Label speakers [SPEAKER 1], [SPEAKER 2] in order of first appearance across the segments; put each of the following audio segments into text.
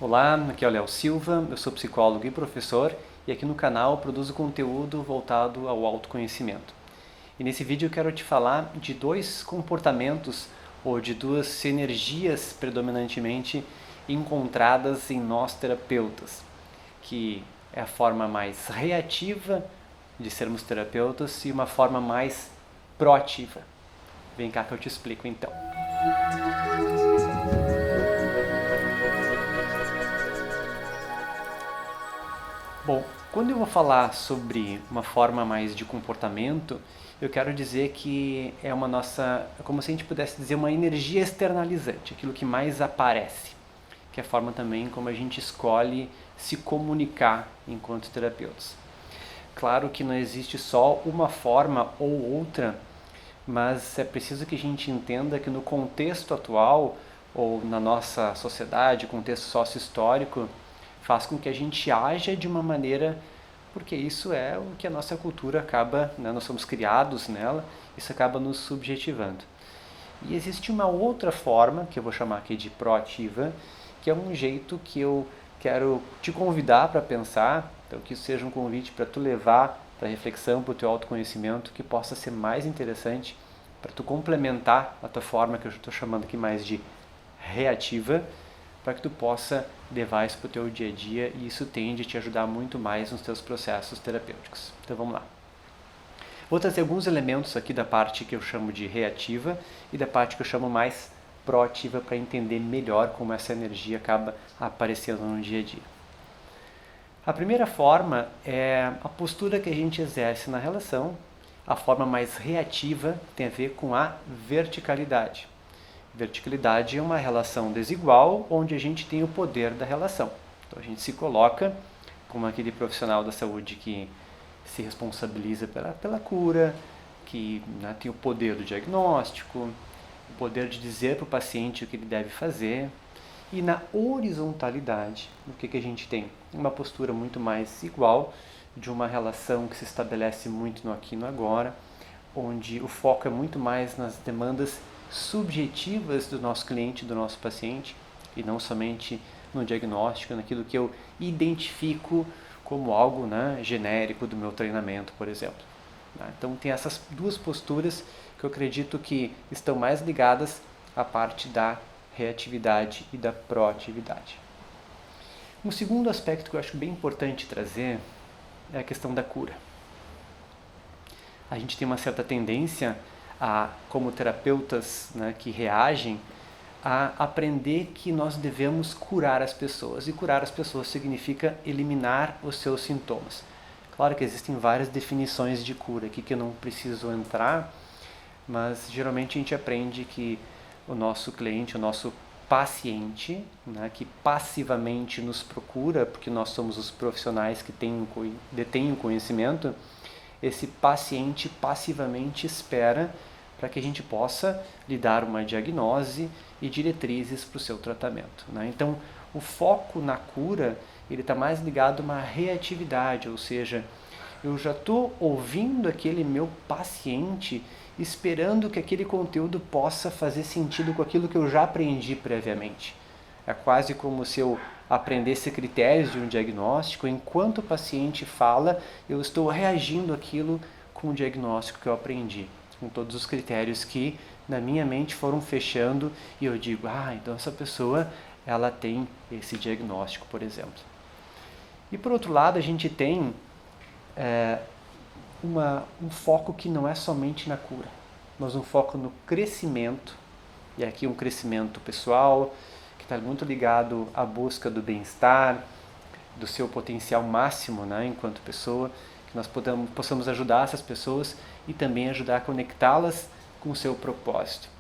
[SPEAKER 1] Olá, aqui é o Léo Silva, eu sou psicólogo e professor e aqui no canal produzo conteúdo voltado ao autoconhecimento. E nesse vídeo eu quero te falar de dois comportamentos ou de duas energias predominantemente encontradas em nós terapeutas, que é a forma mais reativa de sermos terapeutas e uma forma mais proativa. Vem cá que eu te explico então. Bom, quando eu vou falar sobre uma forma mais de comportamento, eu quero dizer que é como se a gente pudesse dizer uma energia externalizante, aquilo que mais aparece, que é a forma também como a gente escolhe se comunicar enquanto terapeutas. Claro que não existe só uma forma ou outra, mas é preciso que a gente entenda que no contexto atual, ou na nossa sociedade, contexto sócio-histórico, faz com que a gente haja de uma maneira, porque isso é o que a nossa cultura acaba, né, nós somos criados nela, isso acaba nos subjetivando. E existe uma outra forma, que eu vou chamar aqui de proativa, que é um jeito que eu quero te convidar para pensar, então que isso seja um convite para tu levar para reflexão, para o teu autoconhecimento, que possa ser mais interessante, para tu complementar a tua forma, que eu estou chamando aqui mais de reativa, para que tu possa levar isso para o teu dia a dia e isso tende a te ajudar muito mais nos teus processos terapêuticos. Então vamos lá. Vou trazer alguns elementos aqui da parte que eu chamo de reativa e da parte que eu chamo mais proativa para entender melhor como essa energia acaba aparecendo no dia a dia. A primeira forma é a postura que a gente exerce na relação. A forma mais reativa tem a ver com a verticalidade. Verticalidade é uma relação desigual onde a gente tem o poder da relação. Então a gente se coloca como aquele profissional da saúde que se responsabiliza pela cura, que, né, tem o poder do diagnóstico, o poder de dizer para o paciente o que ele deve fazer. E na horizontalidade, o que a gente tem? Uma postura muito mais igual de uma relação que se estabelece muito no aqui e no agora, onde o foco é muito mais nas demandas subjetivas do nosso cliente, do nosso paciente, e não somente no diagnóstico, naquilo que eu identifico como algo, né, genérico do meu treinamento, por exemplo. Então tem essas duas posturas que eu acredito que estão mais ligadas à parte da reatividade e da proatividade. Um segundo aspecto que eu acho bem importante trazer é a questão da cura. A gente tem uma certa tendência como terapeutas, né, que reagem, a aprender que nós devemos curar as pessoas. E curar as pessoas significa eliminar os seus sintomas. Claro que existem várias definições de cura aqui que eu não preciso entrar, mas geralmente a gente aprende que o nosso cliente, o nosso paciente, né, que passivamente nos procura, porque nós somos os profissionais que detêm o conhecimento, esse paciente passivamente espera para que a gente possa lhe dar uma diagnose e diretrizes para o seu tratamento, né? Então, o foco na cura ele está mais ligado a uma reatividade, ou seja, eu já estou ouvindo aquele meu paciente esperando que aquele conteúdo possa fazer sentido com aquilo que eu já aprendi previamente. É quase como se eu aprendesse critérios de um diagnóstico, enquanto o paciente fala, eu estou reagindo àquilo com o diagnóstico que eu aprendi, com todos os critérios que na minha mente foram fechando e eu digo, então essa pessoa ela tem esse diagnóstico, por exemplo. E por outro lado, a gente tem um foco que não é somente na cura, mas um foco no crescimento, e aqui um crescimento pessoal, que está muito ligado à busca do bem-estar, do seu potencial máximo, né, enquanto pessoa, que nós possamos ajudar essas pessoas e também ajudar a conectá-las com o seu propósito,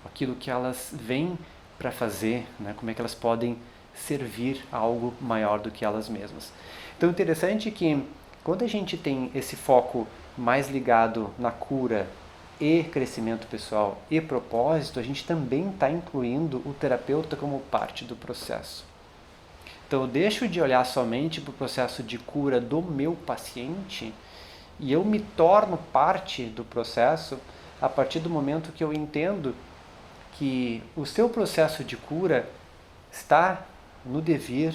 [SPEAKER 1] aquilo que elas vêm para fazer, né, como é que elas podem servir a algo maior do que elas mesmas. Então, interessante que quando a gente tem esse foco mais ligado na cura e crescimento pessoal e propósito, a gente também está incluindo o terapeuta como parte do processo. Então eu deixo de olhar somente para o processo de cura do meu paciente e eu me torno parte do processo a partir do momento que eu entendo que o seu processo de cura está no devir,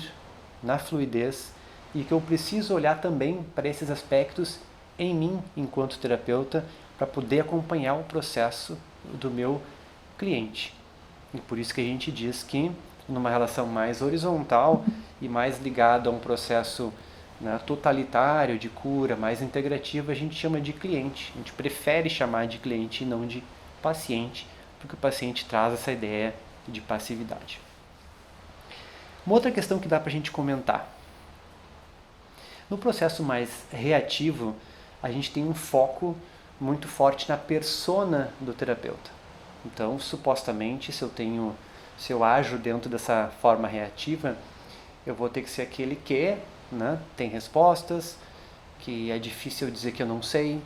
[SPEAKER 1] na fluidez, e que eu preciso olhar também para esses aspectos em mim enquanto terapeuta para poder acompanhar o processo do meu cliente. E por isso que a gente diz que numa relação mais horizontal e mais ligada a um processo, né, totalitário de cura, mais integrativo, a gente chama de cliente. A gente prefere chamar de cliente e não de paciente, porque o paciente traz essa ideia de passividade. Uma outra questão que dá para a gente comentar. No processo mais reativo, a gente tem um foco muito forte na persona do terapeuta. Então, supostamente, se eu ajo dentro dessa forma reativa, eu vou ter que ser aquele que, né, tem respostas, que é difícil dizer que eu não sei,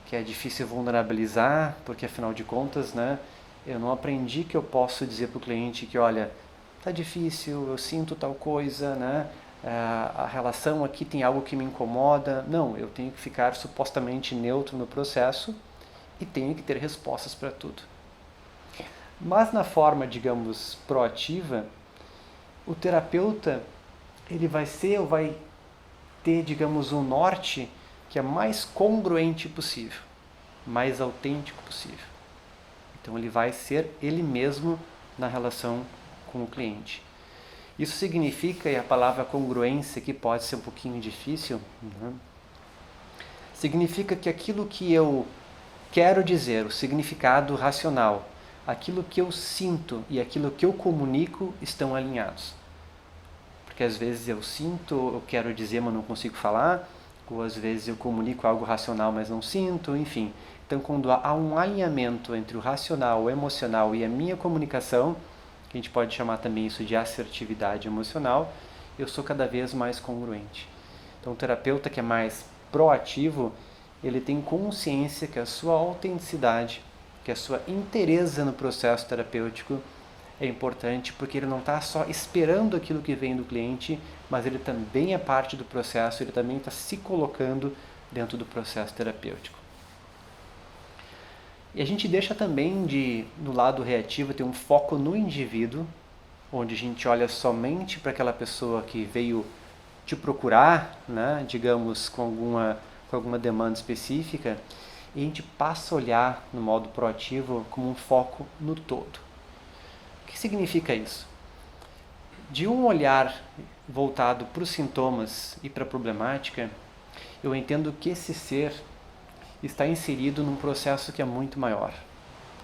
[SPEAKER 1] que é difícil vulnerabilizar, porque afinal de contas, né, eu não aprendi que eu posso dizer para o cliente que, olha, tá difícil, eu sinto tal coisa, né, a relação aqui tem algo que me incomoda. Não, eu tenho que ficar supostamente neutro no processo e tenho que ter respostas para tudo. Mas na forma, digamos, proativa, o terapeuta ele vai ter, digamos, um norte que é mais congruente possível, mais autêntico possível. Então ele vai ser ele mesmo na relação com o cliente. Isso significa, e a palavra congruência aqui pode ser um pouquinho difícil, né? Significa que aquilo que eu quero dizer, o significado racional, aquilo que eu sinto e aquilo que eu comunico estão alinhados. Porque às vezes eu sinto, eu quero dizer, mas não consigo falar, ou às vezes eu comunico algo racional, mas não sinto, enfim. Então, quando há um alinhamento entre o racional, o emocional e a minha comunicação, que a gente pode chamar também isso de assertividade emocional, eu sou cada vez mais congruente. Então, o terapeuta que é mais proativo, ele tem consciência que a sua autenticidade, que a sua inteireza no processo terapêutico é importante, porque ele não está só esperando aquilo que vem do cliente, mas ele também é parte do processo, ele também está se colocando dentro do processo terapêutico. E a gente deixa também no lado reativo, ter um foco no indivíduo, onde a gente olha somente para aquela pessoa que veio te procurar, né, digamos, com alguma demanda específica, e a gente passa a olhar no modo proativo como um foco no todo. O que significa isso? De um olhar voltado para os sintomas e para a problemática, eu entendo que esse ser está inserido num processo que é muito maior.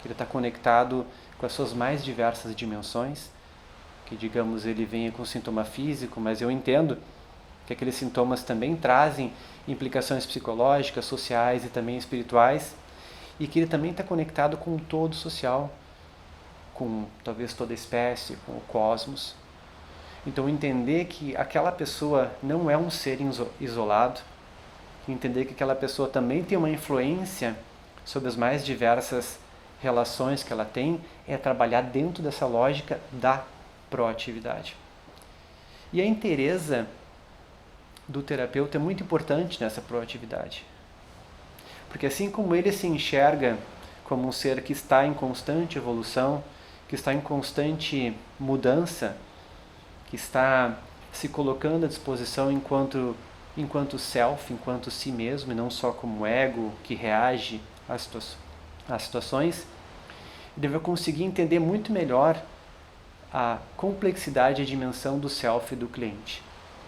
[SPEAKER 1] Ele está conectado com as suas mais diversas dimensões, que digamos ele venha com sintoma físico, mas eu entendo que aqueles sintomas também trazem implicações psicológicas, sociais e também espirituais, e que ele também está conectado com o todo social, com talvez toda a espécie, com o cosmos. Então entender que aquela pessoa não é um ser isolado, entender que aquela pessoa também tem uma influência sobre as mais diversas relações que ela tem, é trabalhar dentro dessa lógica da proatividade. E a inteireza do terapeuta é muito importante nessa proatividade. Porque assim como ele se enxerga como um ser que está em constante evolução, que está em constante mudança, que está se colocando à disposição enquanto self, enquanto si mesmo, e não só como ego que reage às situações, deve conseguir entender muito melhor a complexidade e a dimensão do self do cliente.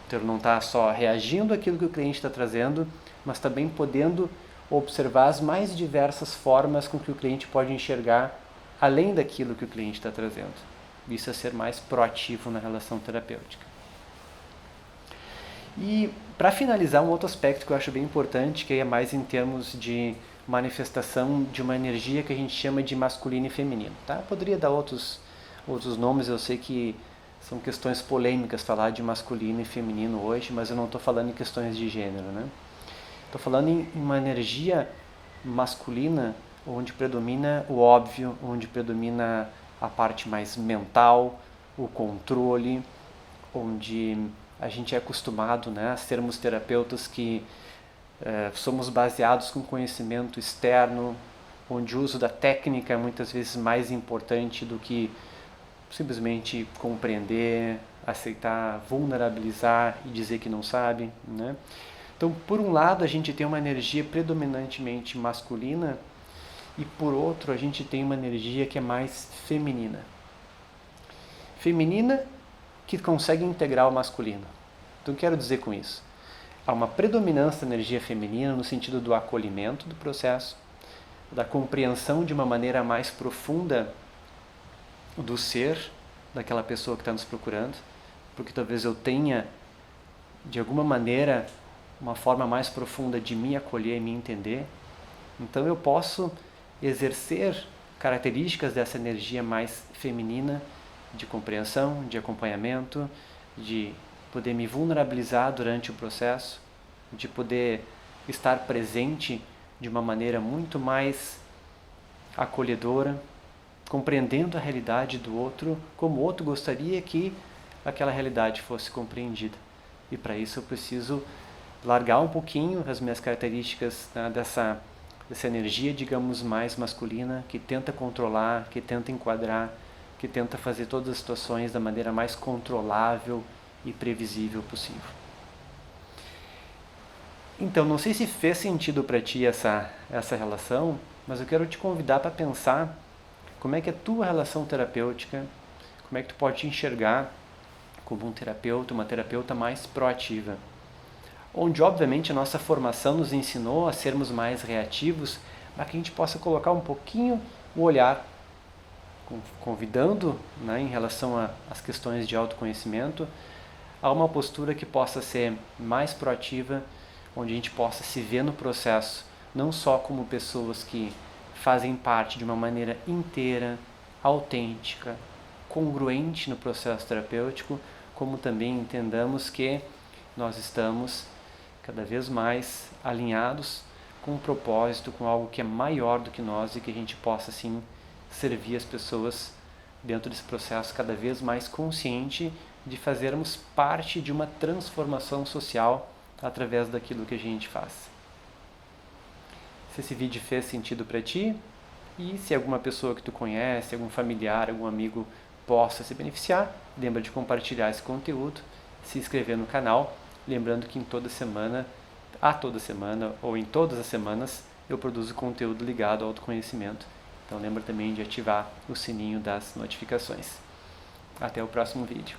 [SPEAKER 1] Então, ele não está só reagindo àquilo que o cliente está trazendo, mas também podendo observar as mais diversas formas com que o cliente pode enxergar além daquilo que o cliente está trazendo. Isso é ser mais proativo na relação terapêutica. E para finalizar, um outro aspecto que eu acho bem importante, que é mais em termos de manifestação de uma energia que a gente chama de masculino e feminino. Tá? Poderia dar outros nomes, eu sei que são questões polêmicas falar de masculino e feminino hoje, mas eu não estou falando em questões de gênero. Né? Estou falando em uma energia masculina onde predomina o óbvio, onde predomina a parte mais mental, o controle, onde a gente é acostumado, né, a sermos terapeutas que somos baseados com conhecimento externo, onde o uso da técnica é muitas vezes mais importante do que simplesmente compreender aceitar, vulnerabilizar e dizer que não sabe, né? Então, por um lado, a gente tem uma energia predominantemente masculina e por outro, a gente tem uma energia que é mais feminina. Feminina que consegue integrar o masculino. Então, quero dizer com isso, há uma predominância da energia feminina no sentido do acolhimento do processo, da compreensão de uma maneira mais profunda do ser daquela pessoa que está nos procurando, porque talvez eu tenha, de alguma maneira, uma forma mais profunda de me acolher e me entender. Então eu posso exercer características dessa energia mais feminina, de compreensão, de acompanhamento, de poder me vulnerabilizar durante o processo, de poder estar presente de uma maneira muito mais acolhedora, compreendendo a realidade do outro como o outro gostaria que aquela realidade fosse compreendida. E para isso eu preciso largar um pouquinho as minhas características, né, dessa energia, digamos, mais masculina, que tenta controlar, que tenta enquadrar, que tenta fazer todas as situações da maneira mais controlável e previsível possível. Então, não sei se fez sentido para ti essa relação, mas eu quero te convidar para pensar como é que é a tua relação terapêutica, como é que tu pode te enxergar como um terapeuta, uma terapeuta mais proativa. Onde, obviamente, a nossa formação nos ensinou a sermos mais reativos, mas que a gente possa colocar um pouquinho o olhar, convidando, né, em relação às questões de autoconhecimento, a uma postura que possa ser mais proativa, onde a gente possa se ver no processo, não só como pessoas que fazem parte de uma maneira inteira, autêntica, congruente no processo terapêutico, como também entendamos que nós estamos cada vez mais alinhados com um propósito, com algo que é maior do que nós e que a gente possa, assim, servir as pessoas dentro desse processo cada vez mais consciente de fazermos parte de uma transformação social através daquilo que a gente faz. Se esse vídeo fez sentido para ti e se alguma pessoa que tu conhece, algum familiar, algum amigo possa se beneficiar, lembra de compartilhar esse conteúdo, se inscrever no canal, lembrando que toda semana ou em todas as semanas eu produzo conteúdo ligado ao autoconhecimento. Então lembra também de ativar o sininho das notificações. Até o próximo vídeo.